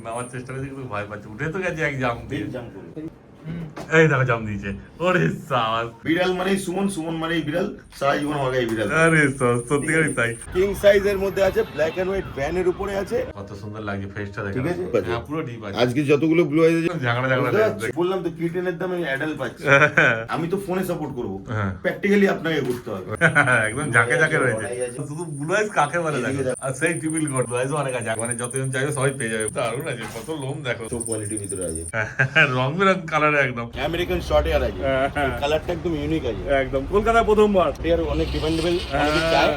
নামার চেষ্টা করছি কিন্তু ভয় পাচ্ছে, উঠে তো গেছে এক জাম দিয়ে। এই দেখো জাম দিয়েছে, ওরে সাবাস। বিড়াল মানেই সুমন, সুমন মানেই বিড়াল, সারা জীবন আমাকে বিড়াল। আরে সত্যিকারই তাই। কিং সাইজের মধ্যে আছে, ব্ল্যাক এন্ড হোয়াইট ভ্যানের উপরে আছে। কত সুন্দর লাগছে ফেসটা দেখে। ঠিক আছে? হ্যাঁ পুরো ডিপ আছে। আজকে যতগুলো ব্লু আইজ ঝাগড়া ঝাগড়া বললাম তো কিটেনের দামে অ্যাডাল পাচ্ছি। আমি তো ফোনে সাপোর্ট করব, হ্যাঁ। প্র্যাকটিক্যালি আপনাকে করতে হবে। একদম ঝাঁকে ঝাঁকে রয়েছে। শুধু ব্লু আইজ কাকে বলে দেখো, আর সেই টিপিল কোড ব্লু আইজ অনেক আছে, মানে যতজন চাইবে সবাই পেয়ে যাবে। দারুণ আছে, কত লোম দেখো, তো কোয়ালিটির ভিতরে আছে, রং বেরং কালারে একদম আমেরিকান শর্ট হেয়ার আছে, কালারটা একদম ইউনিক আছে একদম। কলকাতায় প্রথমবার এর অনেক ডিপেন্ডেবল, অনেক চাই।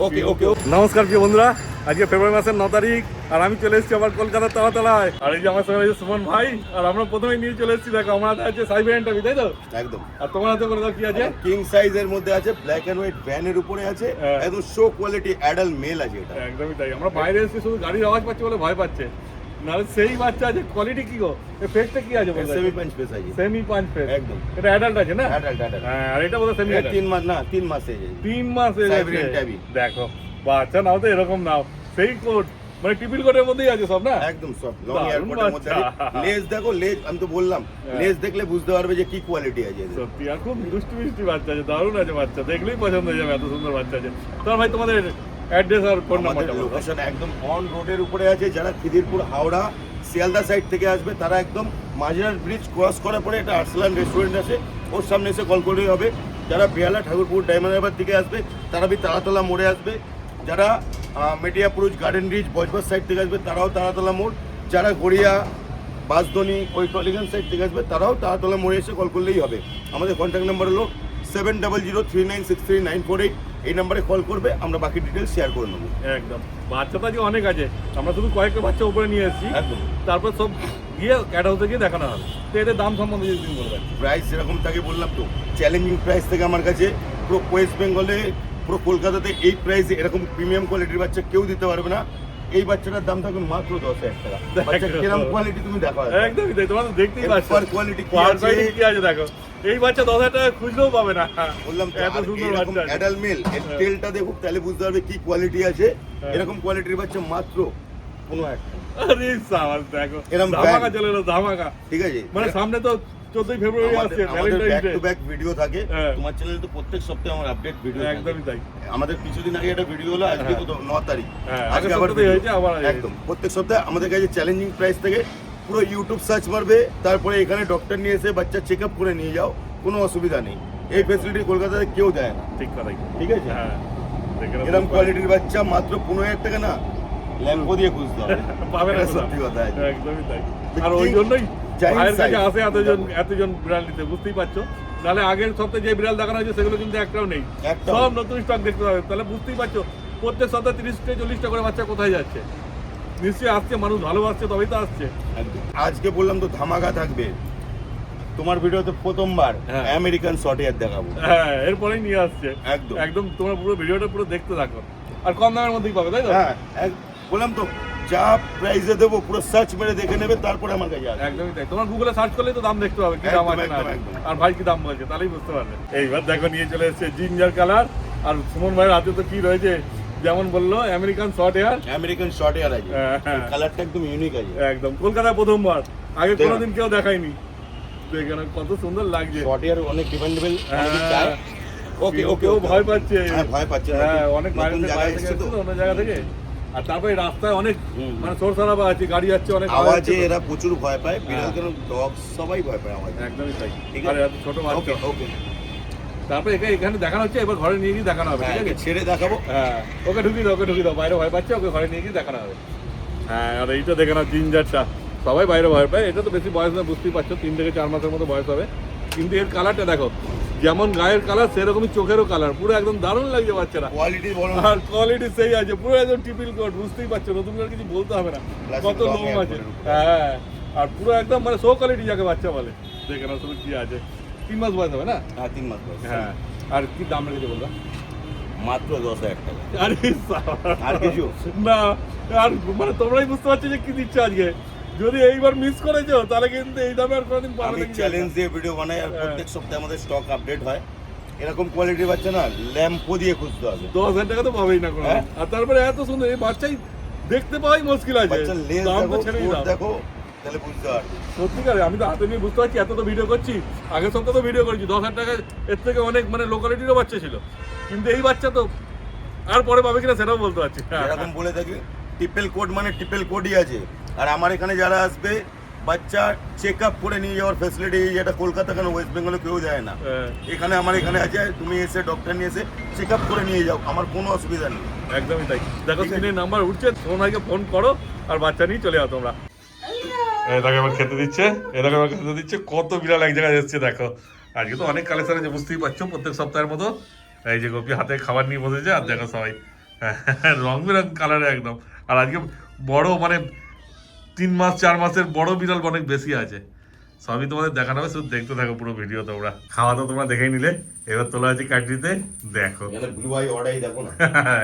ওকে ওকে। নমস্কার প্রিয় বন্ধুরা, আজকে ফেব্রুয়ারি মাসের 9 তারিখ আর আমি চলে এসেছি আবার কলকাতার তালাতলায়। আর এই যে আমার সঙ্গে আছে সুমন ভাই, আর আমরা প্রথমেই নিয়ে চলে এসেছি, দেখো আমার হাতে আছে সাইবের ইন্টারভিউ, তাই তো? একদম। আর তোমার হাতে করে দাও কি আছে? কিং সাইজের মধ্যে আছে, ব্ল্যাক এন্ড হোয়াইট ভ্যানের উপরে আছে, একদম শো কোয়ালিটি অ্যাডাল মেল আছে এটা। একদমই তাই। আমরা বাইরে এসে শুধু গাড়ির আওয়াজ পাচ্ছি বলে ভয় পাচ্ছে, নাহলে সেই বাচ্চা আছে। কোয়ালিটি কি গো, এই ফেসটা কি আছে বলতে? সেমি পাঁচ ফেস আছে, সেমি পাঁচ ফেস একদম। এটা অ্যাডাল্ট আছে না? অ্যাডাল্ট হ্যাঁ, আর এটা বলতে সেমি অ্যাডাল্ট। 3 মাস না, 3 মাস এজে, 3 মাস এজে। Siberian tabby. দেখো বাচ্চা নাও তো এরকম নাও, সেই কোট মানে টিপিল কোটের মধ্যেই আছে সব না? একদম সব লং এয়ারপোর্টের মধ্যে আছে। লেজ দেখো, লেজ আমি তো বললাম, লেজ দেখলে বুঝতে পারবে যে কি কোয়ালিটি আছে এদের। সত্যি, আর খুব দুষ্টু মিষ্টি বাচ্চা আছে, দারুণ আছে বাচ্চা, দেখলেই পছন্দ হয়ে যাবে, এত সুন্দর বাচ্চা আছে। তো ভাই তোমাদের অ্যাড্রেস আর ফোন নাম্বারটা বলো। লোকেশন একদম অন রোডের উপরে আছে। যারা খিদিরপুর হাওড়া শিয়ালদা সাইড থেকে আসবে তারা একদম মাঝেরার ব্রিজ ক্রস করার পরে একটা আর্সলান রেস্টুরেন্ট আছে, ওর সামনে এসে কল করলেই হবে। যারা বেহালা ঠাকুরপুর ডায়মন্ড হারবার দিকে আসবে তারা তারাতলা মোড়ে আসবে। যারা মেটিয়াপুরুষ গার্ডেন রিচ বজবজ সাইড থেকে আসবে তারাও তারাতলা মোড়। যারা গড়িয়া বাসদনি ওই টলিগঞ্জ সাইড থেকে আসবে তারাও তারাতলা মোড়ে এসে কল করলেই হবে। আমাদের কন্ট্যাক্ট নাম্বার হলো 7003963948। এই নাম্বারে কল করবে, আমরা বাকি ডিটেলস শেয়ার করে নেবো। একদম। বাচ্চা তো আজকে অনেক আছে, আমরা শুধু কয়েকটা বাচ্চা উপরে নিয়ে এসেছি, একদম। তারপর সব গিয়ে ক্যাট হাউসে গিয়ে দেখানো হবে। তো এদের দাম সম্বন্ধে যদি তুমি বলবেন। প্রাইস যেরকম থাকে বললাম তো, চ্যালেঞ্জিং প্রাইস থেকে আমার কাছে পুরো ওয়েস্ট বেঙ্গলে, পুরো কলকাতাতে এই প্রাইসে এরকম প্রিমিয়াম কোয়ালিটির বাচ্চা কেউ দিতে পারবে না। এই বাচ্চাটার দাম থাকবে মাত্র 10,000 টাকা। বাচ্চা কিরকম কোয়ালিটি তুমি দেখো, একদমই তাই, তোমরা তো দেখতেই পাচ্ছ কোয়ালিটি কি আছে দেখো। এই বাচ্চা 10,000 টাকা খুঁজলেও পাবে না, বললাম তো। এত সুন্দর বাচ্চা আছে। অ্যাডাল্ট মেল, এর তেলটা দেখো তাহলে বুঝতে পারবে কি কোয়ালিটি আছে। এরকম কোয়ালিটির বাচ্চা মাত্র 15,000 টাকা। আরে সাবাস, দেখো এরকম ধামাকা চলে এলো, ধামাকা। ঠিক আছে, মানে সামনে তো 14 ফেব্রুয়ারি আসছে, আমাদের back Valentine's to day. Back video থাকে তোমার চ্যানেলে তো, প্রত্যেক সপ্তাহে আমার আপডেট ভিডিও থাকে। একদমই তাই। আমাদের কিছুদিন আগে একটা ভিডিও হলো, আজকে কত 9 তারিখ, আজকে আবার সপ্তাহে হয়েছে আবার। একদম প্রত্যেক সপ্তাহে আমাদের কাছে চ্যালেঞ্জিং প্রাইস থেকে পুরো ইউটিউব সার্চ মারবে, তারপরে এখানে ডক্টর নিয়ে এসে বাচ্চা চেক আপ করে নিয়ে যাও, কোনো অসুবিধা নেই। এই ফ্যাসিলিটি কলকাতাতে কেউ দেয় না। ঠিক কথাই। ঠিক আছে, হ্যাঁ, এরকম কোয়ালিটির বাচ্চা মাত্র 15,000 টাকা না, ল্যাম্পো দিয়ে খুঁজতে হবে, পাবে না। সত্যি কথা। একদমই তাই। আর ওই জন্যই ভাইয়ের কাছে আসে এতজন বিড়াল নিতে, বুঝতেই পারছো। নাহলে আগের সপ্তাহে যে বিড়াল দেখানো হয়েছে সেগুলো কিন্তু একটাও নেই, সব নতুন স্টক দেখতে পাবে। তাহলে বুঝতেই পারছো প্রত্যেক সপ্তাহে 30-40টা করে বাচ্চা কোথায় যাচ্ছে। নিশ্চয়ই আসছে, মানুষ ভালোবাসছে তবেই তো আসছে। আজকে বললাম তো ধামাকা থাকবে। তোমার ভিডিওতে প্রথমবার আমেরিকান শর্ট হেয়ার দেখাবো। হ্যাঁ, এরপরেই নিয়ে আসছে। একদম একদম তোমরা পুরো ভিডিওটা পুরো দেখতে থাকো, আর কম দামের মধ্যেই পাবে, তাই তো? হ্যাঁ, বললাম তো যা প্রাইসে দেবো পুরো সার্চ মেরে দেখে নেবে, তারপরে আমার কাছে আসবে। একদমই তাই। তোমার গুগলে সার্চ করলেই তো দাম দেখতে পাবে, কি দাম আছে না আছে। আর ভাই কি দাম বলছে তাহলেই বুঝতে পারবে। এইবার দেখো নিয়ে চলে এসেছে জিঞ্জার কালার, আর সুমন ভাইয়ের হাতে তো কি রয়েছে, যেমন বললো American short hair. American short hair আছে, কালারটা একদম ইউনিক আছে। একদম কলকাতায় প্রথমবার, আগে কোনোদিন কেউ দেখায়নি। দেখেন কত সুন্দর লাগছে। শর্ট হেয়ার অনেক ডিপেন্ডেবল, অনেক চাই। ওকে ওকে, ও ভয় পাচ্ছে। হ্যাঁ, ভয় পাচ্ছে। হ্যাঁ, অনেক বাইরে থেকে অন্য জায়গা থেকে। আর তারপরে রাস্তায় অনেক মানে সরসারাবা আছে, গাড়ি যাচ্ছে, অনেক আওয়াজে এরা প্রচুর ভয় পায়। বিড়াল কেন, ডগ সবাই ভয় পায় আওয়াজে। একদমই তাই। আর এত ছোট বাচ্চা। ওকে, তারপরে এখানে দেখানো হচ্ছে, এবার ঘরে নিয়ে গিয়ে দেখানো হবে। ঠিক আছে, ছেড়ে দেখাবো। হ্যাঁ, ওকে ঢুকিয়ে দাও, বাইরে ভয় পাচ্ছে, ওকে ঘরে নিয়ে গিয়ে দেখানো হবে। হ্যাঁ, আর এইটা দেখে নাও জিঞ্জারটা, সবাই বাইরে ভয় পায়। এটা তো বেশি বয়স না, বুঝতেই পারছো, 3 থেকে 4 মাসের মতো বয়স হবে। কিন্তু এর কালারটা দেখো, যেমন গায়ের কালার সেরকমই চোখেরও কালার, পুরো একদম দারুণ লাগছে বাচ্চারা। কোয়ালিটি বড়, আর কোয়ালিটি সেই আছে, পুরো একদম টিপিল কোট, বুঝতেই পারছো, নতুন করে কিছু বলতে হবে না, কত লোম আছে। হ্যাঁ, আর পুরো একদম মানে সো কোয়ালিটি যাকে বাচ্চা বলে। দেখে নাও শুধু কি আছে, 3 মাস বয়স হবে না? হ্যাঁ, 3 মাস বয়স। হ্যাঁ, আর কি দাম রেখেছে বলবা? মাত্র 10,000 টাকা। আরে আর কিছু না, আর মানে তোমরাই বুঝতে পারছো যে কি দিচ্ছে আজকে। যদি এইবার মিস করেছো তাহলে কিন্তু এই দামে আর কোনোদিন পাবে আমি না। চ্যালেঞ্জ দিয়ে ভিডিও বানাই, আর প্রত্যেক সপ্তাহে আমাদের স্টক আপডেট হয়। এরকম কোয়ালিটির বাচ্চা না ল্যাম্পো দিয়ে খুঁজতে হবে। 10,000 টাকা তো পাবেই না কোনো। আর তারপরে এত সুন্দর এই বাচ্চাই দেখতে পাওয়াই মুশকিল আছে, বাচ্চার লেজ দাম তো দেখো, ছেড়েই কোট দাও। দেখো, তাহলে বুঝতে পারবে। সত্যিকারে আমি তো হাতে নিয়ে বুঝতে পারছি, এত তো ভিডিও করছি, আগের সপ্তাহে তো ভিডিও করেছি, 10,000 টাকা এর থেকে অনেক মানে লোকালিটিরও বাচ্চা ছিল, কিন্তু এই বাচ্চা তো আর পরে পাবে কিনা সেটাও বলতে পারছি না। এরকম বলে থাকি ট্রিপল কোড মানে ট্রিপল কোডই আছে। আর আমার এখানে যারা আসবে বাচ্চা চেক আপ করে নিয়ে যাওয়ার ফ্যাসিলিটি, যেটা কলকাতা কেন ওয়েস্ট বেঙ্গলে কেউ যায় না, হ্যাঁ, এখানে আমার এখানে আছে, তুমি এসে ডক্টর নিয়ে এসে চেক আপ করে নিয়ে যাও, আমার কোনো অসুবিধা নেই। একদমই তাই। দেখো ঠিক আছে। স্ক্রিনে নাম্বার উঠছে, সোনাইকে ফোন করো আর বাচ্চা নিয়ে চলে যাও তোমরা। এটাকে আবার খেতে দিচ্ছে, এটাকে আবার খেতে দিচ্ছে, কত বিড়াল এক জায়গায় এসছে দেখো। আজকে তো অনেক কালেকশন আছে, বুঝতেই পারছো, প্রত্যেক সপ্তাহের মতো। এই যে গোপী হাতে খাবার নিয়ে বসেছে, আর দেখো সবাই রং বেরং কালারে একদম। আর আজকে বড় মানে 3 মাস 4 মাসের বড় বিড়াল অনেক বেশি আছে। সবই তোমাদের দেখানো হবে, শুধু দেখতে থাকো পুরো ভিডিও। তোমরা খাওয়া তো তোমরা দেখেই নিলে, এবার তোলা আছে কাটরিতে, দেখো এখানে ব্লু আই অর্ডাই দেখো না,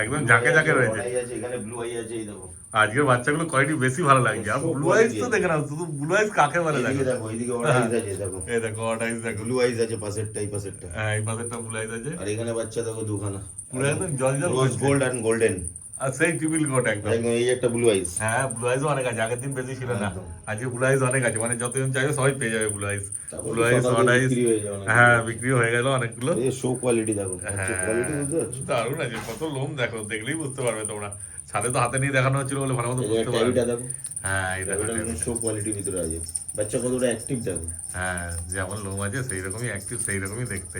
একদম ঝাঁকে ঝাঁকে রয়েছে। অর্ডাই আছে, এখানে ব্লু আই আছে, এই দেখো। আজকের বাচ্চাগুলো কোয়ালিটি বেশি ভালো লাগছে। আর ব্লু আইস তো দেখে না, শুধু ব্লু আইস কাকে বলে এইদিকে দেখো। দেখো, এইদিকে অর্ডাই আছে, দেখো। এই দেখো অটাইস দেখো, ব্লু আইজ আছে পাশেরটা, এই পাশেরটা। হ্যাঁ এই পাশেরটা ব্লু আইস আছে, আর এখানে বাচ্চা দেখো দুখানা, পুরো একদম জল জল রোজ করছে। Gold and golden. আর সেই টিপিল কোট একদম। একদম এই একটা ব্লু আইজ। হ্যাঁ ব্লু আইসও অনেক আছে, আগের দিন বেশি ছিল না, একদম। আজকে ব্লু আইস অনেক আছে, মানে যতজন চাইবে সবাই পেয়ে যাবে ব্লু আইস। তারপর ব্লু আইস সকালে অটাইস, বিক্রি হয়ে যাবে অনেক। হ্যাঁ বিক্রি হয়ে গেল অনেকগুলো। এই শো কোয়ালিটি দেখো, হ্যাঁ কোয়ালিটি বুঝতে পারছো? দারুণ আছে, কত লোম দেখো, দেখলেই বুঝতে পারবে তোমরা। সাথে তো হাতে নিয়ে দেখানো হচ্ছিল বলে ভালো মতো এই যে বুঝতে পারবে। ট্যাবিটা দেখো, হ্যাঁ এই দেখো এটা tabby। শো কোয়ালিটির ভিতরে আছে। বাচ্চা কতটা অ্যাক্টিভ দেখো। হ্যাঁ যেমন লোম আছে সেই রকমই অ্যাক্টিভ, সেই রকমই দেখতে,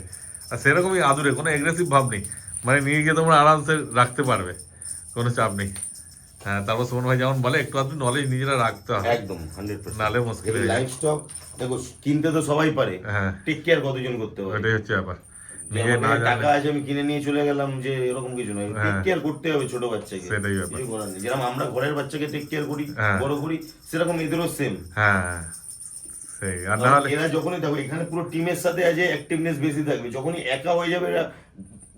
আর সেরকমই আদুরে, কোনো এগ্রেসিভ ভাব নেই, মানে নিয়ে গিয়ে তোমরা আরামসে রাখতে পারবে, কোনো চাপ নেই। হ্যাঁ তারপর সুমন ভাই যেমন বলে, একটু আধটু নলেজ নিজেরা রাখতে হবে, একদম 100%। নালে মুশকিল হয়ে লাইফ যায়। স্টক দেখো, কিনতে তো সবাই পারে, হ্যাঁ টেক কেয়ার কতজন করতে পারে? ওটাই হচ্ছে ব্যাপার, যে নিজে আমার না কাছে টাকা জানলে আছে আমি কিনে নিয়ে চলে গেলাম, যে এরকম কিছু নয়, টেক হ্যাঁ। কেয়ার করতে হবে ছোট বাচ্চাকে। সেটাই ব্যাপার। কিছু করার নেই। যেরকম আমরা ঘরের বাচ্চাকে টেক কেয়ার করি, হ্যাঁ। বড় করি, সেরকম এদেরও সেম। হ্যাঁ সেই, আর না হলে এরা যখনই দেখো এখানে পুরো টিমের সাথে আছে, অ্যাক্টিভনেস বেশি থাকবে। যখনই একা হয়ে যাবে এরা,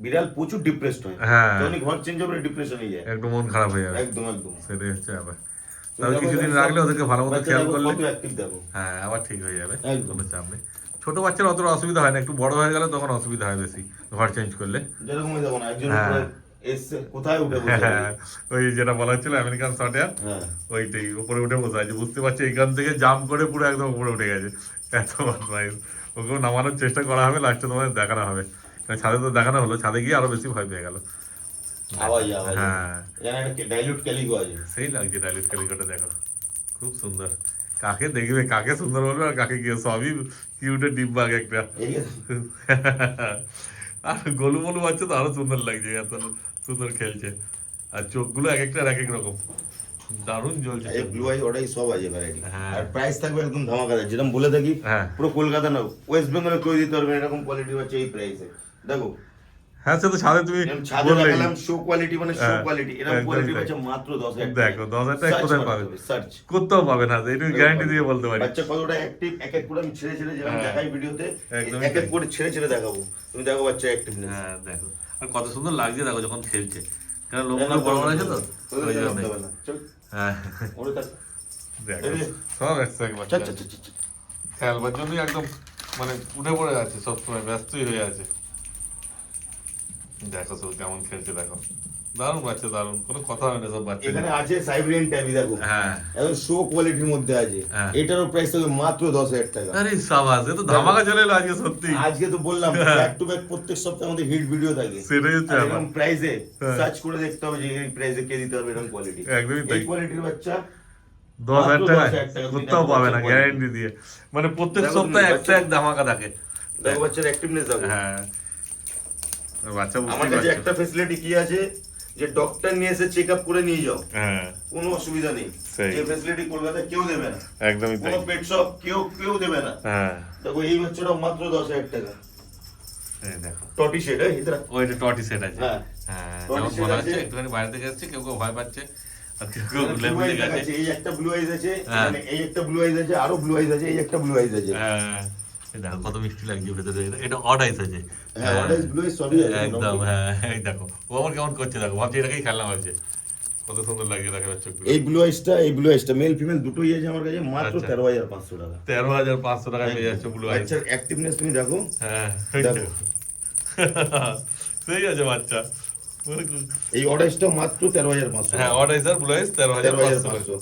বিড়াল প্রচুর ডিপ্রেসড হয়, হ্যাঁ। যখনই ঘর চেঞ্জ হবে ডিপ্রেশনে যায়। একটু মন খারাপ হয়ে যাবে, একদম একদম। সেটাই হচ্ছে ব্যাপার। তবে কিছুদিন রাখলে ওদেরকে ভালো মতো খেয়াল করলে কত অ্যাক্টিভ দেখো। হ্যাঁ আবার ঠিক হয়ে যাবে, একদম। কোনো চাপ নেই। ছোট বাচ্চার অতটা অসুবিধা হয় না, একটু বড় হয়ে গেলে তখন অসুবিধা হয় বেশি, ঘর চেঞ্জ করলে। যেরকম দেখো না, একজন হ্যাঁ। উপরে এসছে, কোথায় উঠে বসে আছে? হ্যাঁ ওই যেটা বলা হচ্ছিল আমেরিকান শর্টহেয়ার, হ্যাঁ। ওইটাই উপরে উঠে বসে আছে, বুঝতে পারছি এখান থেকে জাম্প করে পুরো একদম উপরে উঠে গেছে, এত বদমাইশ। ওকেও নামানোর চেষ্টা করা হবে, লাস্টে তোমাদের দেখানো হবে, কারণ ছাদে তো দেখানো হলো, ছাদে গিয়ে আরো বেশি ভয় পেয়ে গেল। আওয়াজ আওয়াজ। হ্যাঁ এখানে একটা ডাইলুট ক্যালিকো আছে। সেই লাগছে ডাইলিস ক্যালিকোটা, দেখো খুব সুন্দর। কাকে দেখবে, কাকে সুন্দর বলবে আর কাকে গিয়ে, সবই কিউটের ডিব্বা এক একটা। এই যে আর গোলু মোলু বাচ্চা তো আরো সুন্দর লাগছে, এত সুন্দর খেলছে, আর চোখগুলো এক একটা এক এক রকম, দারুণ জ্বলছে এই চোখগুলো। ব্লু আই ওটাই সব আছে ভ্যারাইটি। হ্যাঁ। আর প্রাইস থাকবে একদম ধামাকাদার, যেরকম বলে থাকি হ্যাঁ পুরো কলকাতা না, ওয়েস্ট বেঙ্গলে কেউ দিতে পারবে না এরকম কোয়ালিটি হচ্ছে এই প্রাইসে। দেখো হ্যাঁ সে তো ছাদে তুমি যেমন ছাদে বললেই। দেখালাম শো কোয়ালিটি, মানে শো হ্যাঁ, কোয়ালিটি, এরকম একদম কোয়ালিটি তাই। হচ্ছে মাত্র 10,000 দেখো 10,000 টাকা কোথায় পাবে, সার্চ কোথাও পাবে না, এইটুকু গ্যারান্টি দিয়ে বলতে পারি। বাচ্চা কতটা অ্যাক্টিভ, এক এক করে আমি ছেড়ে ছেড়ে যেরকম হ্যাঁ। দেখাই ভিডিওতে, একদমই এক এক তাই। করে ছেড়ে ছেড়ে দেখাবো, তুমি দেখো বাচ্চা অ্যাক্টিভনেস। হ্যাঁ দেখো, আর কত সুন্দর লাগছে দেখো যখন খেলছে, কারণ লোকগুলো বড় বড় আছে তো ওই জন্য। হ্যাঁ দেখো সব একসাথে বাচ্চা খেলবার জন্যই একদম মানে উঠে পড়ে আছে, সবসময় ব্যস্তই হয়ে আছে। দেখো সব কেমন খেলছে দেখো, দারুণ বাচ্চা, দারুণ, কোনো কথা হয় না সব বাচ্চা। এখানে আছে সাইবেরিয়ান ট্যাবি, দেখো হ্যাঁ একদম শো কোয়ালিটির মধ্যে আছে। হ্যাঁ। এটারও প্রাইস থাকবে মাত্র 10,000 টাকা। আরে সাবাস, এ তো ধামাকা চলে এলো আজকে সত্যি। আজকে তো বললাম হ্যাঁ। ব্যাক টু ব্যাক প্রত্যেক সপ্তাহে আমাদের হিট ভিডিও থাকে। সেটাই হচ্ছে আর ব্যাপার। এরকম প্রাইসে হ্যাঁ। সার্চ করে দেখতে হবে যে এই প্রাইসে কে দিতে পারবে এরকম কোয়ালিটি। একদমই তাই। এই কোয়ালিটির বাচ্চা 10,000 মাত্র টাকা 10,000 টাকা, কোথাও পাবে না, গ্যারান্টি দিয়ে, মানে প্রত্যেক দেখো সপ্তাহে তুমি একটা এক ধামাকা থাকে। দেখো বাচ্চার অ্যাক্টিভনেস দেখো। হ্যাঁ বাচ্চা আমার বুঝতে কাছে পারছে। একটা ফ্যাসিলিটি কি আছে, যে ডক্টর নিয়ে এসে চেক আপ করে নিয়ে যাও, হ্যাঁ কোনো অসুবিধা নেই। সেই। এই ফ্যাসিলিটি কলকাতায় কেউ দেবে না, একদমই তাই। কোনো পেট শপ কেউ দেবে না। হ্যাঁ দেখো এই বাচ্চাটা মাত্র 10,000 টাকা, এই দেখো টটি শেড, ইতরা। ওইটা টটি সেট আছে। হ্যাঁ। হ্যাঁ টটি যেমন সেট মনে আছে। হচ্ছে একটুখানি বাইরে থেকে আসছে, কেউ কেউ ভয় পাচ্ছে, আর কেউ কেউ এখানে লেবু blue eyes গেছে। দেখাচ্ছে, এই একটা ব্লু আইজ আছে, হ্যাঁ। এখানে এই একটা ব্লু আইজ আছে, আরো ব্লু আইজ আছে, এই একটা ব্লু আইজ আছে। হ্যাঁ এই দেখো কত মিষ্টি লাগছে ভেতরে, এটা অড আইস আছে। হ্যাঁ, ওটা ব্লু আইজ সবই আছে। একদম হ্যাঁ, এই দেখো ও আমার কেমন করছে দেখো, ভাবছি এটাকেই খেলনা হয়েছে, কত সুন্দর লাগছে দেখো চোখগুলো। এই ব্লু আইজটা মেল ফিমেল দুটোই আছে আমার কাছে, মাত্র আচ্ছা। 13,500 টাকা। 13,500 টাকায় পেয়ে যাচ্ছে ব্লু আইস। বাচ্চার অ্যাক্টিভনেস তুমি দেখো। হ্যাঁ এই দেখো। তো। সেই আছে বাচ্চা, এই অর্ডারটা মাত্র 13,500। হ্যাঁ অর্ডার ব্লু আইস 13,500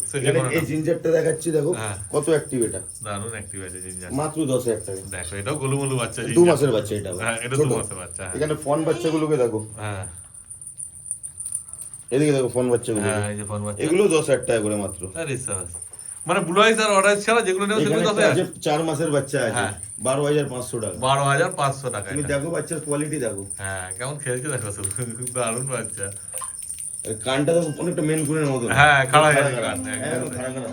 এই জিঞ্জারটা দেখাচ্ছি, দেখো কত অ্যাক্টিভ এটা, দারুণ অ্যাক্টিভ আছে জিঞ্জার, মাত্র 10,000 টাকা। দেখো এটাও গোলুমুলু বাচ্চা, 2 মাসের বাচ্চা এটা। হ্যাঁ এটা 2 মাসের বাচ্চা। এখানে ফন বাচ্চাগুলোকে দেখো, হ্যাঁ এদিকে দেখো ফন বাচ্চাগুলো, হ্যাঁ এই যে ফোন বাচ্চা, এগুলো 10,000 টাকা করে মাত্র। আরে সাস মানে ব্লু আইস আর অর্ডার ছাড়া যেগুলো নেবে সেগুলো 10,000। 4 মাসের বাচ্চা আছে, 12,500 টাকা। 12,500 টাকা। তুমি দেখো বাচ্চার কোয়ালিটি দেখো, হ্যাঁ কেমন খেলছে দেখো, খুব দারুণ বাচ্চা। কানটা দেখো অনেকটা মেন কুনের মতো, হ্যাঁ খাড়া গেছে কান, একদম খাড়া খাড়া।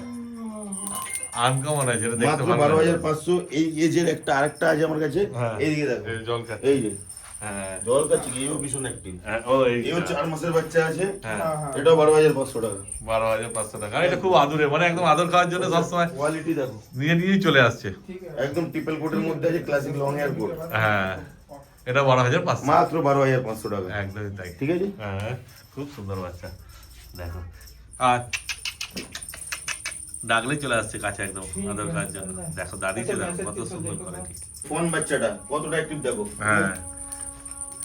আনকমন আছে এটা দেখতে মাত্র ভালো। 12,500। এই এজের একটা আরেকটা আছে আমার কাছে, এইদিকে দেখো, এই জল খাচ্ছে, এই যে হ্যাঁ জল খাচ্ছে, এও ভীষণ অ্যাক্টিভ। ও এই এও 4 মাসের বাচ্চা আছে, হ্যাঁ এটাও 12,500 টাকা। 12,500 টাকা। আর এটা খুব আদুরে, মানে একদম আদর খাওয়ার জন্য সবসময় কোয়ালিটি দেখো, নিয়েই চলে আসছে। একদম ট্রিপল কোটের মধ্যে আছে, ক্লাসিক লং হেয়ার কোট। হ্যাঁ এটা 12,500 মাত্র 12,500 টাকা। একদমই তাই। ঠিক আছে, হ্যাঁ খুব সুন্দর বাচ্চা দেখো, আর ডাকলেই চলে আসছে কাছে একদম আদর খাওয়ার জন্য। দেখো দাঁড়িয়েছে, দেখো কত সুন্দর কোয়ালিটি। ফোন বাচ্চাটা কতটা অ্যাক্টিভ দেখো। হ্যাঁ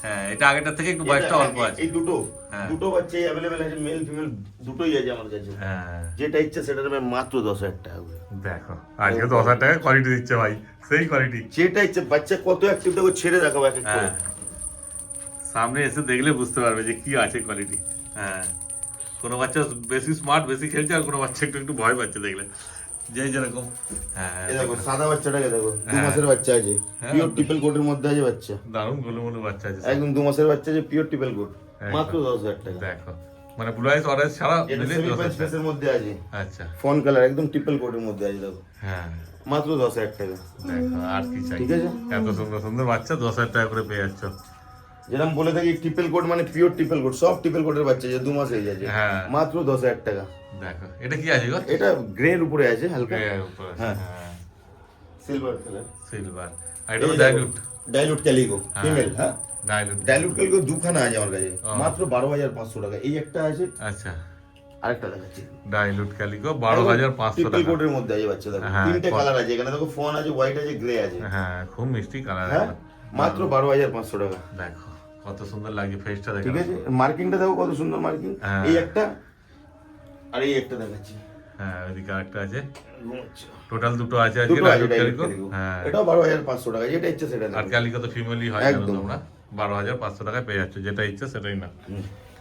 হ্যাঁ এটা আগেরটার থেকে একটু বয়সটা অল্প আছে। এই দুটো হ্যাঁ। দুটো বাচ্চাই अवेलेबल আছে, মেল ফিমেল দুটোই আছে আমার কাছে। হ্যাঁ যেটা ইচ্ছে সেটা নেবে মাত্র 10,000 টাকা করে। দেখো আজকে 10,000 টাকা কোয়ালিটি দিচ্ছে ভাই, সেই কোয়ালিটি। যেটা ইচ্ছে, বাচ্চা কত অ্যাক্টিভ দেখো, ছেড়ে দেখাবো এক এক করে। হ্যাঁ সামনে এসে দেখলে বুঝতে পারবে যে কি আছে কোয়ালিটি। হ্যাঁ কোনো বাচ্চা বেশি স্মার্ট বেশি খেলছে, আর কোনো বাচ্চা একটু একটু ভয় পাচ্ছে দেখলে, যে যেরকম। হ্যাঁ এই দেখো সাদা বাচ্চাটাকে দেখো, 2 মাসের বাচ্চা আছে, হ্যাঁ। পিওর ট্রিপল কোটের মধ্যে আছে বাচ্চা, দারুণ গোলুমুলু বাচ্চা আছে একদম 2 মাসের বাচ্চা আছে, পিওর ট্রিপল কোট, মাত্র 10,000 টাকা। দেখো মানে ব্লু আইস অরেঞ্জ ছাড়া এটা মিলে সেমি 10,000 পাঁচ টাকা। ফেসের মধ্যে আছে, আচ্ছা ফোন কালার একদম ট্রিপল কোটের মধ্যে আছে, দেখো হ্যাঁ মাত্র 10,000 টাকা। দেখো আর কি চাই, ঠিক আছে, এত সুন্দর সুন্দর বাচ্চা 10,000 টাকা করে পেয়ে যাচ্ছ। যেরকম বলে থাকি ট্রিপল কোট মানে পিওর ট্রিপল কোট, সব ট্রিপল কোটের বাচ্চা যে 2 মাস হয়ে যাচ্ছে, হ্যাঁ মাত্র 10,000 টাকা। দেখো এটা কি আছে গো, এটা গ্রের উপরে আছে হালকা, হ্যাঁ সিলভার কালার, সিলভার, আর এটা ডাইলুট ডাইলুট ক্যালিকো ফিমেল। হ্যাঁ ডাইলুট ডাইলুট ক্যালিকো দুখানা আছে আমার কাছে, ও। মাত্র 12,500 টাকা। এই একটা আছে, আচ্ছা আরেকটা দেখাচ্ছি, ডাইলুট ক্যালিকো 12,500 ট্রিপল টাকা। কোটের মধ্যে আছে বাচ্চা, দেখো হ্যাঁ, 3টে কালার আছে এখানে, দেখো ফোন আছে, হোয়াইট আছে, গ্রে আছে। হ্যাঁ খুব মিষ্টি কালার। হ্যাঁ মাত্র 12,500 টাকা। দেখো কত সুন্দর লাগছে ফেসটা দেখো। ঠিক আছে, মার্কিংটা দেখো কত সুন্দর মার্কিং। হ্যাঁ। এই একটা আর এই একটা দেখাচ্ছি, হ্যাঁ ওইদিকে আরেকটা আছে, টোটাল দুটো আছে আজকে দুটো আছে ডাইলুট ডাইলুট ক্যালিকো। ক্যালিকো, হ্যাঁ এটাও 12,500 টাকা, যেটা ইচ্ছে সেটা আর নেবে। ক্যালিকো তো ফিমেলই হয় জানো একদম। তোমরা, 12,500 টাকায় পেয়ে যাচ্ছ, যেটা ইচ্ছে সেটাই না।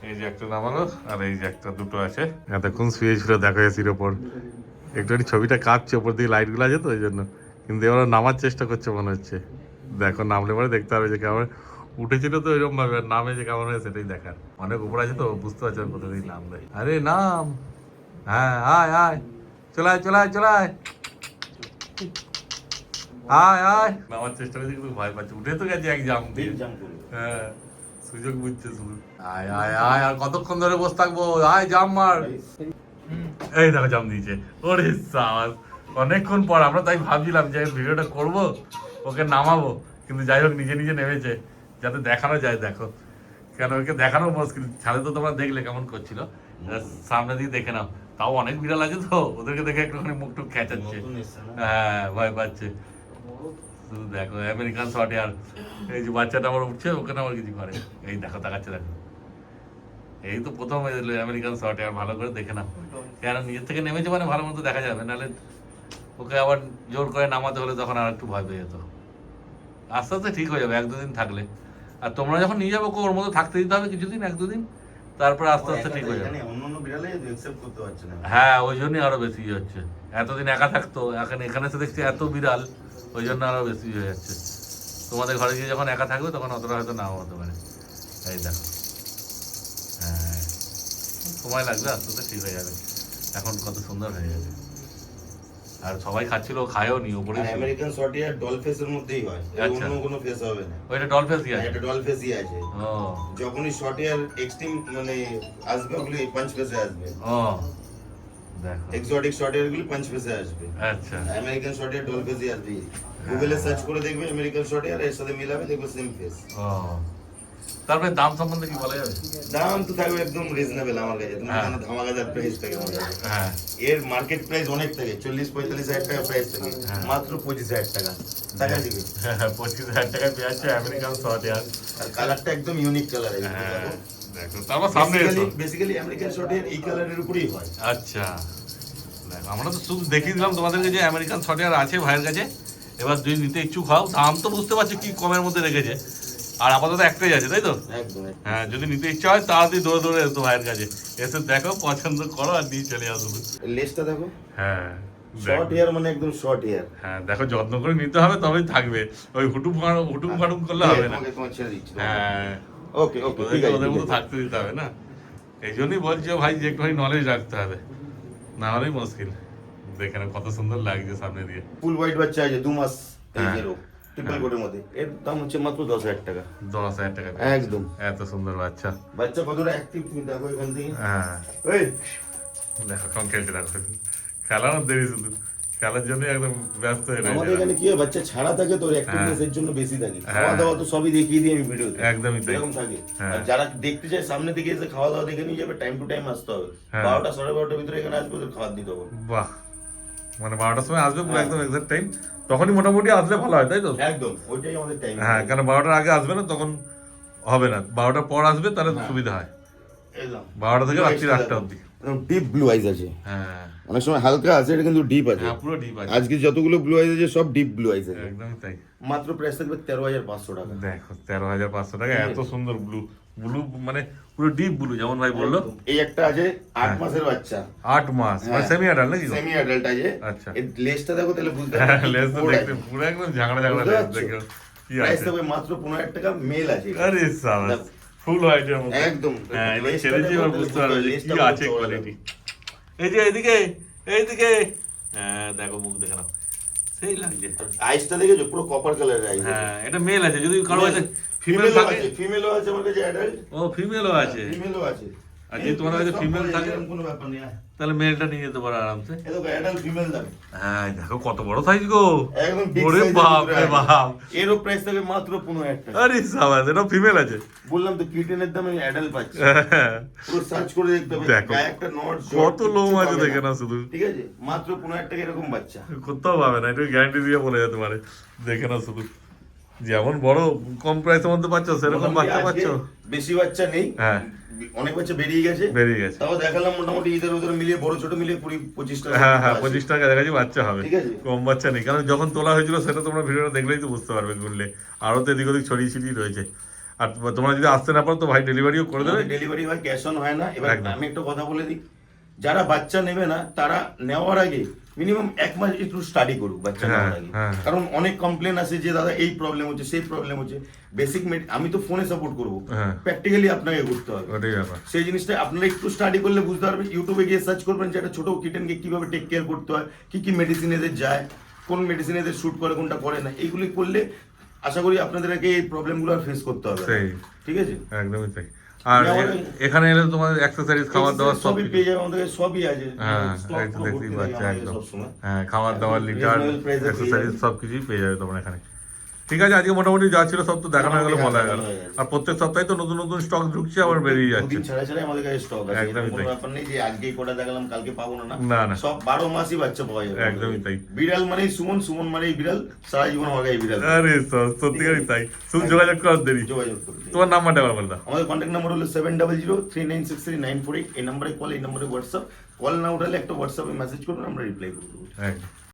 এই যে একটা নামালো, আর এই যে একটা দুটো আছে। এতক্ষণ শুয়েছিল দেখো এসির ওপর, একটুখানি ছবিটা কাঁপছে, ওপর দিকে লাইটগুলো আছে তো ওই জন্য, কিন্তু এবার নামার চেষ্টা করছে মনে হচ্ছে। দেখো নামলে পরে দেখতে হবে যে কেমন উঠেছিল, তো এরকম ভাবে আর নামে যে কেমন হয় সেটাই দেখার। অনেক উপর আছে তো বুঝতে পারছে কোথা থেকে নাম দেয়। আরে নাম, হ্যাঁ আয় আয়, চলায় চলায় চলায়, আয় আয়। নামার চেষ্টা করছে কিন্তু ভয় পাচ্ছে, উঠে তো গেছে এক জাম দিয়ে। হ্যাঁ সুযোগ বুঝছে শুধু, আয় আয় আয়, আর কতক্ষণ ধরে বসে থাকবো, আয় জাম মার। এই দেখো জাম দিয়েছে, ওরে সাবাস। অনেকক্ষণ পর আমরা তাই ভাবছিলাম যে ভিডিওটা করব, ওকে নামাবো, কিন্তু যাই হোক নিজে নিজে নেমেছে, যাতে দেখানো যায়। দেখো কেন ওকে দেখানো মুশকিল, ছাড়ে তো তোমরা দেখলে কেমন করছিল, সামনে দিয়ে দেখে নাও। তাও অনেক বিড়াল আছে তো, ওদেরকে দেখে একটুখানি মুখ টুক খেঁচাচ্ছে, হ্যাঁ ভয় পাচ্ছে। শুধু দেখো আমেরিকান শর্ট হেয়ার, এই যে বাচ্চাটা আমার উঠছে, ওখানে আমার কিছু করে, এই দেখো তাকাচ্ছে, দেখো এই তো প্রথম আমেরিকান শর্ট হেয়ার, ভালো করে দেখে নাও। কেন নিজের থেকে নেমেছে মানে ভালো মতো দেখা যাবে, নাহলে ওকে আবার জোর করে নামাতে হলে তখন আর একটু ভয় পেয়ে যেত। আস্তে আস্তে ঠিক হয়ে যাবে 1-2 দিন থাকলে। আর তোমরা যখন নিয়ে যাবো ওর মতো থাকতে দিতে হবে কিছুদিন, 1-2 দিন, তারপরে আস্তে আস্তে ঠিক হয়ে যাবে। অন্যান্য বিড়ালে অ্যাকসেপ্ট করতে পারছে না। হ্যাঁ ওই জন্যই আরো বেশি হচ্ছে, এতদিন একা থাকতো, এখন এখানে এসে দেখছি এত বিড়াল, ওই জন্য আরো বেশি হয়ে যাচ্ছে। তোমাদের ঘরে গিয়ে যখন একা থাকবে তখন অতটা হয়তো নাও হতে পারে। এই দেখো, হ্যাঁ সময় লাগবে, আস্তে আস্তে ঠিক হয়ে যাবে। এখন কত সুন্দর হয়ে যাবে, আর সবাই খাচ্ছিল, খায়ও নি ওপরে। আমেরিকান শর্ট হেয়ার ডল ফেসের মধ্যেই হয়, আচ্ছা। অন্য কোনো ফেস হবে না। ওইটা ডল ফেস দিয়ে আছে, এটা ডল ফেসই আছে। ও যখনই শর্ট হেয়ার এক্সট্রিম মানে আসবে, ওগুলো পাঁচ ফেসে আসবে। ও দেখো, এক্সোটিক শর্ট হেয়ার গুলো পাঁচ ফেসে আসবে। আচ্ছা আমেরিকান শর্ট হেয়ার ডল ফেসই আসবে। গুগলে সার্চ করে দেখবে আমেরিকান শর্ট হেয়ার, এর সাথে মিলাবে, দেখবে সেম ফেস। ও তারপরে দাম সম্বন্ধে কি বলা যাবে? দাম তো থাকবে একদম রিজনেবল আমার কাছে, তুমি হ্যাঁ। জানো ধামাকাদার প্রাইস থাকে আমার কাছে। হ্যাঁ এর মার্কেট প্রাইস অনেক থাকে, 40-45 হাজার টাকা প্রাইস থাকে, হ্যাঁ। মাত্র 25,000 টাকা টাকা দিবে। 25,000 টাকায় পেয়ে যাচ্ছে আমেরিকান শর্ট হেয়ার। আর কালারটা একদম ইউনিক কালার আছে, হ্যাঁ দেখো। দেখো তারপর সামনে এসো। বেসিক্যালি আমেরিকান শর্টের এই কালারের উপরেই হয়। আচ্ছা দেখো আমরা তো শুধু দেখিয়ে দিলাম তোমাদেরকে যে আমেরিকান শর্টের আছে ভাইয়ের কাছে, এবার যদি নিতে ইচ্ছুক হও, দাম তো বুঝতে পারছি কি কমের মধ্যে রেখেছে, আর আপাতত একটাই আছে তাই তো? একদম। হ্যাঁ যদি নিতে ইচ্ছা হয় তাড়াতাড়ি দৌড়ে দৌড়ে এসো ভাইয়ের কাছে, এসে দেখো পছন্দ করো আর নিয়ে চলে আসো। লেসটা দেখো, হ্যাঁ শর্ট হেয়ার মানে একদম শর্ট হেয়ার। হ্যাঁ দেখো যত্ন করে নিতে হবে তবেই থাকবে, ওই হুটুম ফাটুম করলে হবে না। তোমাকে ছেড়ে দিচ্ছি। হ্যাঁ ওকে ওকে ঠিক আছে, ওদের মতো থাকতে দিতে হবে না, এই জন্যই বলছি ভাই যে একটুখানি নলেজ রাখতে হবে, না হলেই মুশকিল। দেখে না কত সুন্দর লাগছে সামনে দিয়ে। ফুল হোয়াইট বাচ্চা আছে 2 মাস এই হ্যাঁ। যেরো ট্রিপল কোটের মধ্যে, এর দাম হচ্ছে মাত্র 10,000 টাকা। 10,000 টাকা একদম। এত সুন্দর বাচ্চা, বাচ্চা কতটা অ্যাক্টিভ তুমি দেখো এখান থেকে। হ্যাঁ এই দেখো কম খেলতে দেখো, খেলানোর দেরি শুধু, খেলার জন্য একদম ব্যস্ত হয়ে আমাদের রয়েছে। এখানে কি হয়, বাচ্চা ছাড়া থাকে তো অ্যাক্টিভনেস এর জন্য বেশি থাকে। হ্যাঁ। খাওয়া দাওয়া তো সবই দেখিয়ে দিই আমি ভিডিওতে, একদমই তাই। এরকম থাকে। হ্যাঁ। আর যারা দেখতে চায় সামনে থেকে এসে খাওয়া দাওয়া দেখে নিয়ে যাবে, টাইম টু টাইম আসতে হবে। হ্যাঁ। 12টা 12:30 ভিতরে এখানে আসবে, ওদের খাবার দিতে হবে। বাহ, মানে 12টার সময় আসবে পুরো একদম এক্সাক্ট টাইম, তখনই মোটামুটি আসলে ভালো হয় তাই তো? একদম ওইটাই আমাদের টাইম। হ্যাঁ কারণ 12টার আগে আসবে না তখন হবে না, 12টার পর আসবে তাহলে সুবিধা হয়, একদম 12টা থেকে রাত্রি 8টা অবধি। ডিপ ব্লু আইজ আছে, হ্যাঁ অনেক সময় হালকা আছে, এটা কিন্তু ডিপ আছে। হ্যাঁ পুরো ডিপ আছে, আজকে যতগুলো ব্লু আইজ আছে সব ডিপ ব্লু আইজ আছে। একদমই তাই। মাত্র প্রাইস থাকবে 13,500 টাকা। দেখো 13,500 টাকা, এত সুন্দর ব্লু, ব্লু মানে পুরো ডিপ ব্লু যেমন ভাই বললো। এই একটা আছে 8 মাসের বাচ্চা, 8 মাস মানে সেমি অ্যাডাল্ট নাকি? সেমি অ্যাডাল্ট আছে। আচ্ছা। এর লেজটা দেখো তাহলে বুঝতে হ্যাঁ পারবে। লেজ তো দেখতে পুরো একদম ঝাগড়া ঝাগড়া বুঝতে লেজ পারছো? দেখো কি প্রাইস আছে। থাকবে মাত্র 15,000 টাকা, মেল আছে। আরে সাবাস, ফুল হোয়াইটের মধ্যে একদম। হ্যাঁ এবার লেজটা ছেড়েছি, দেখো, এবার বুঝতে পারবে যে লেজটা কি বড় আছে বড় কোয়ালিটি। এই যে এইদিকে এইদিকে, হ্যাঁ দেখো মুখ দেখে নাও, সেই লাগছে। আইসটা দেখেছো, পুরো কপার কালারের আইস। হ্যাঁ এটা মেল আছে, যদি কারো কাছে ফিমেল ফিমেলও থাকে। আছে, ফিমেলও আছে আমার কাছে অ্যাডাল্ট। ও ফিমেলও আছে, ফিমেলও আছে। আর যদি তোমার কাছে সব ফিমেল বলে থাকে এরকম কোনো ব্যাপার নেই। তাহলে মেলটা নিয়ে যেতে পারো আরামসে। এই দেখো অ্যাডাল্ট ফিমেল দাম। হ্যাঁ দেখো কত বড় সাইজ গো, একদম big ওরে size এর বাপ ভিতরে রে আছে। বাপ, এরও প্রাইস থাকবে মাত্র 15,000 টাকা। আরে সাবাস, এটা ফিমেল আছে। বললাম তো কিটেনের দাম আমি অ্যাডাল্ট পাচ্ছি। হ্যাঁ, পুরো সার্চ করে দেখতে হবে, দেখো, গায়ে একটা নট কত লোম আছে দেখে না শুধু, ঠিক আছে? মাত্র 15,000 টাকা এরকম বাচ্চা। কোথাও পাবে না, এটা গ্যারান্টি দিয়ে বলে যেতে পারে। দেখে না শুধু, যেমন বড় কম প্রাইসের মধ্যে পাচ্ছ সেরকম বাচ্চা আজকে পাচ্ছ। বেশি বাচ্চা নেই, হ্যাঁ অনেক বাচ্চা বেরিয়ে গেছে। বেরিয়ে গেছে। তাও দেখালাম মোটামুটি ইদের ওদের মিলিয়ে বড় ছোট মিলিয়ে 20-25 টাকা। হ্যাঁ হ্যাঁ 25 টাকা কাছাকাছি বাচ্চা হবে, ঠিক আছে। কম বাচ্চা নেই, কারণ যখন তোলা হয়েছিল সেটা তোমরা ভিডিওটা দেখলেই তো বুঝতে পারবে, গুনলে আরো তো এদিক ওদিক ছড়িয়ে ছিটিয়ে রয়েছে। আর তোমরা যদি আসতে না পারো তো ভাই ডেলিভারিও করে দেবে। ডেলিভারি হয়, ক্যাশ অন হয় না। এবার একদম। আমি একটা কথা বলে দিই, যারা বাচ্চা নেবে না তারা নেওয়ার আগে মিনিমাম 1 মাস একটু স্টাডি করুক বাচ্চা হ্যাঁ, নেওয়ার আগে। হ্যাঁ। কারণ অনেক কমপ্লেন আসে যে দাদা এই প্রবলেম হচ্ছে, সেই প্রবলেম হচ্ছে। বেসিক আমি তো ফোনে সাপোর্ট করবো, হ্যাঁ। প্র্যাকটিক্যালি আপনাকে করতে হবে। ওটাই ব্যাপার। সেই জিনিসটা আপনারা একটু স্টাডি করলে বুঝতে পারবেন। ইউটিউবে গিয়ে সার্চ করবেন যে একটা ছোট কিটেনকে কিভাবে টেক কেয়ার করতে হয়, কি কি মেডিসিন এদের যায়, কোন মেডিসিন এদের শুট করে কোনটা করে না, এইগুলি করলে আশা করি আপনাদেরকে এই প্রবলেমগুলো আর ফেস করতে হবে না। সেই। ঠিক আছে। একদমই তাই। আর এখানে এলে তোমার এক্সারসাইজ খাবার দাবার সব সবই পেয়ে যাবে, আমাদের কাছে সবই আছে। হ্যাঁ Stock এই তো পুরো দেখতেই ভর্তি পাচ্ছি থাকে আমাদের একদম। সবসময়। হ্যাঁ খাবার দাবার লিটার Reasonable price এ পেয়ে এক্সারসাইজ যাবে। সব কিছুই পেয়ে যাবে তোমার এখানে। ঠিক আছে আজকে মোটামুটি যা ছিল সব তো দেখানো হয়ে গেল, বলা হয়ে গেল। আর প্রত্যেক সপ্তাহে তো নতুন নতুন স্টক ঢুকছে আবার বেরিয়ে যাচ্ছে। দুদিন ছাড়া ছাড়াই আমাদের কাছে স্টক আছে, একদমই এরকম কোনো তাই। ব্যাপার নেই যে আজকেই কোটা দেখালাম কালকে পাবো না। না, না। সব 12 মাসই বাচ্চা পাওয়া যাবে। একদমই তাই। বিড়াল মানেই সুমন, সুমন মানেই বিড়াল, সারা জীবন আমাকে এই বিড়াল। আরে সত্যিকারই তাই, শুধু যোগাযোগ করার দেরি। যোগাযোগ করতে। তোমার নাম্বারটা আবার বলে দাও। আমাদের কন্ট্যাক্ট নাম্বার হলো 7003963948। এই নম্বরে কল, এই নম্বরে হোয়াটসঅ্যাপ। কল না উঠালে একটা হোয়াটসঅ্যাপে মেসেজ করুন, আমরা রিপ্লাই করবো। একদম।